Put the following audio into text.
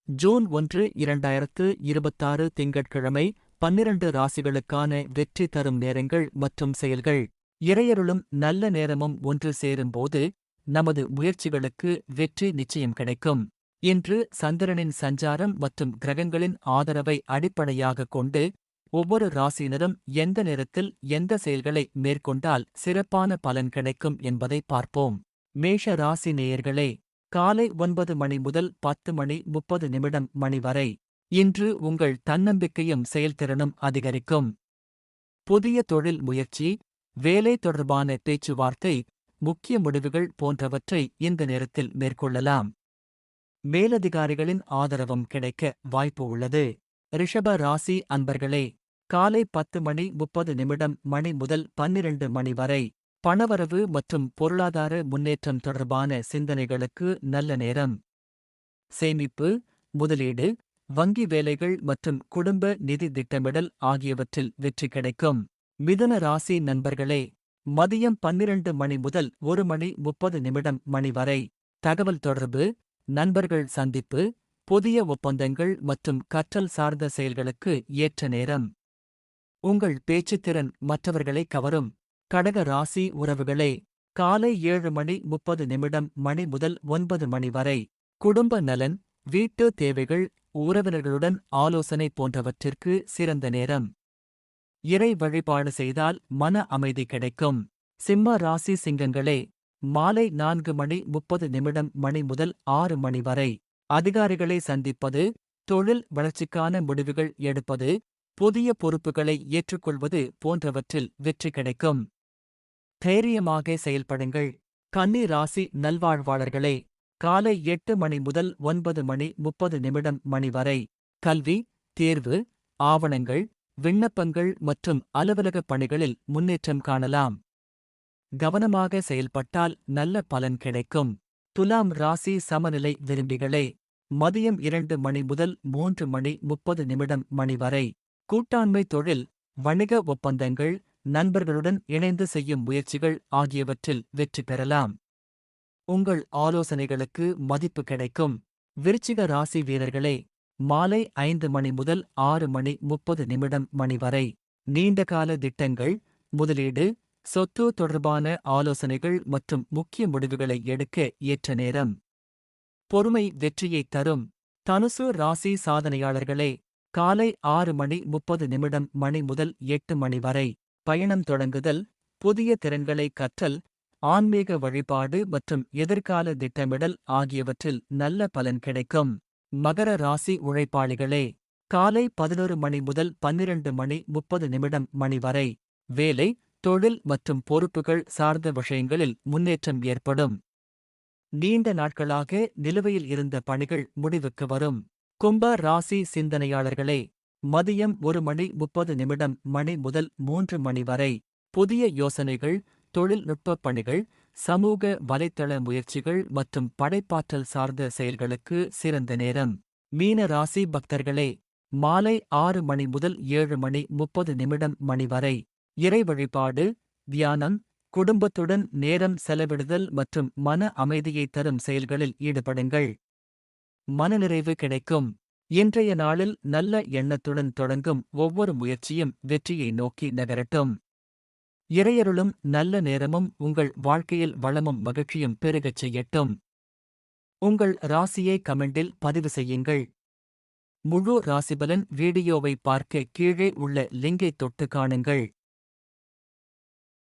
June 1, 2026 திங்கட்கிழமை 12 ராசிகளுக்கான வெற்றி தரும் நேரங்கள் மற்றும் செயல்கள். இறையருளும் நல்ல நேரமும் ஒன்று சேரும்போது நமது முயற்சிகளுக்கு வெற்றி நிச்சயம் கிடைக்கும். இன்று சந்திரனின் சஞ்சாரம் மற்றும் கிரகங்களின் ஆதரவை அடிப்படையாகக் கொண்டு ஒவ்வொரு ராசியினரும் எந்த நேரத்தில் எந்த செயல்களை மேற்கொண்டால் சிறப்பான பலன் கிடைக்கும் என்பதை பார்ப்போம். மேஷ ராசி நேயர்களே, காலை 9 மணி முதல் 10:30 மணி வரை இன்று உங்கள் தன்னம்பிக்கையும் செயல்திறனும் அதிகரிக்கும். புதிய தொழில் முயற்சி, வேலை தொடர்பான பேச்சுவார்த்தை, முக்கிய முடிவுகள் போன்றவற்றை இந்த நேரத்தில் மேற்கொள்ளலாம். மேலதிகாரிகளின் ஆதரவும் கிடைக்க வாய்ப்பு உள்ளது. ரிஷப ராசி அன்பர்களே, காலை 10:30 மணி முதல் 12 மணி வரை பணவரவு மற்றும் பொருளாதார முன்னேற்றம் தொடர்பான சிந்தனைகளுக்கு நல்ல நேரம். சேமிப்பு, முதலீடு, வங்கி வேலைகள் மற்றும் குடும்ப நிதி திட்டமிடல் ஆகியவற்றில் வெற்றி கிடைக்கும். மிதுன ராசி நண்பர்களே, மதியம் 12 மணி முதல் 1:30 மணி வரை தகவல் தொடர்பு, நண்பர்கள் சந்திப்பு, புதிய ஒப்பந்தங்கள் மற்றும் கற்றல் சார்ந்த செயல்களுக்கு ஏற்ற நேரம். உங்கள் பேச்சுத்திறன் மற்றவர்களை கவரும். கடக ராசி உறவுகளே, காலை 7:30 மணி முதல் 9 மணி வரை குடும்ப நலன், வீட்டு தேவைகள், உறவினர்களுடன் ஆலோசனை போன்றவற்றிற்கு சிறந்த நேரம். இறை வழிபாடு செய்தால் மன அமைதி கிடைக்கும். சிம்ம ராசி சிங்கங்களே, மாலை 4:30 மணி முதல் 6 மணி வரை அதிகாரிகளை சந்திப்பது, தொழில் வளர்ச்சிக்கான முடிவுகள் எடுப்பது, புதிய பொறுப்புகளை ஏற்றுக்கொள்வது போன்றவற்றில் வெற்றி கிடைக்கும். தைரியமாக செயல்படுங்கள். கன்னி ராசி நல்வாழ்வாளர்களே, காலை 8 மணி முதல் 9:30 மணி வரை கல்வி, தேர்வு, ஆவணங்கள், விண்ணப்பங்கள் மற்றும் அலுவலக பணிகளில் முன்னேற்றம் காணலாம். கவனமாக செயல்பட்டால் நல்ல பலன் கிடைக்கும். துலாம் ராசி சமநிலை விரும்பிகளே, மதியம் 2 மணி முதல் 3:30 மணி வரை கூட்டாண்மை தொழில், வணிக ஒப்பந்தங்கள், நண்பர்களுடன் இணைந்து செய்யும் முயற்சிகள் ஆகியவற்றில் வெற்றி பெறலாம். உங்கள் ஆலோசனைகளுக்கு மதிப்பு கிடைக்கும். விருச்சிக ராசி வீரர்களே, மாலை 5 மணி முதல் 6:30 மணி வரை நீண்டகால திட்டங்கள், முதலீடு, சொத்து தொடர்பான ஆலோசனைகள் மற்றும் முக்கிய முடிவுகளை எடுக்க ஏற்ற நேரம். பொறுமை வெற்றியைத் தரும். தனுசு ராசி சாதனையாளர்களே, காலை 6:30 மணி முதல் 8 மணி வரை பயணம் தொடங்குதல், புதிய திறன்களை கற்றல், ஆன்மீக வழிபாடு மற்றும் எதிர்கால திட்டமிடல் ஆகியவற்றில் நல்ல பலன் கிடைக்கும். மகர ராசி உழைப்பாளிகளே, காலை 11 மணி முதல் 12:30 மணி வரை வேலை, தொழில் மற்றும் பொறுப்புகள் சார்ந்த விஷயங்களில் முன்னேற்றம் ஏற்படும். நீண்ட நாட்களாக நிலுவையில் இருந்த பணிகள் முடிவுக்கு வரும். கும்ப ராசி சிந்தனையாளர்களே, மதியம் 1:30 மணி முதல் 3 மணி வரை புதிய யோசனைகள், தொழில்நுட்பப் பணிகள், சமூக வலைத்தள முயற்சிகள் மற்றும் படைப்பாற்றல் சார்ந்த செயல்களுக்கு சிறந்த நேரம். மீன ராசி பக்தர்களே, மாலை 6 மணி முதல் 7:30 மணி வரை இறை வழிபாடு, தியானம், குடும்பத்துடன் நேரம் செலவிடுதல் மற்றும் மன அமைதியை தரும் செயல்களில் ஈடுபடுங்கள். மனநிறைவு கிடைக்கும். இன்றைய நாளில் நல்ல எண்ணத்துடன் தொடங்கும் ஒவ்வொரு முயற்சியும் வெற்றியை நோக்கி நகரட்டும். இறையருளும் நல்ல நேரமும் உங்கள் வாழ்க்கையில் வளமும் மகிழ்ச்சியும் பெருகச் செய்யட்டும். உங்கள் ராசியை கமெண்டில் பதிவு செய்யுங்கள். முழு ராசிபலன் வீடியோவை பார்க்க கீழே உள்ள லிங்கை தொட்டு காணுங்கள்.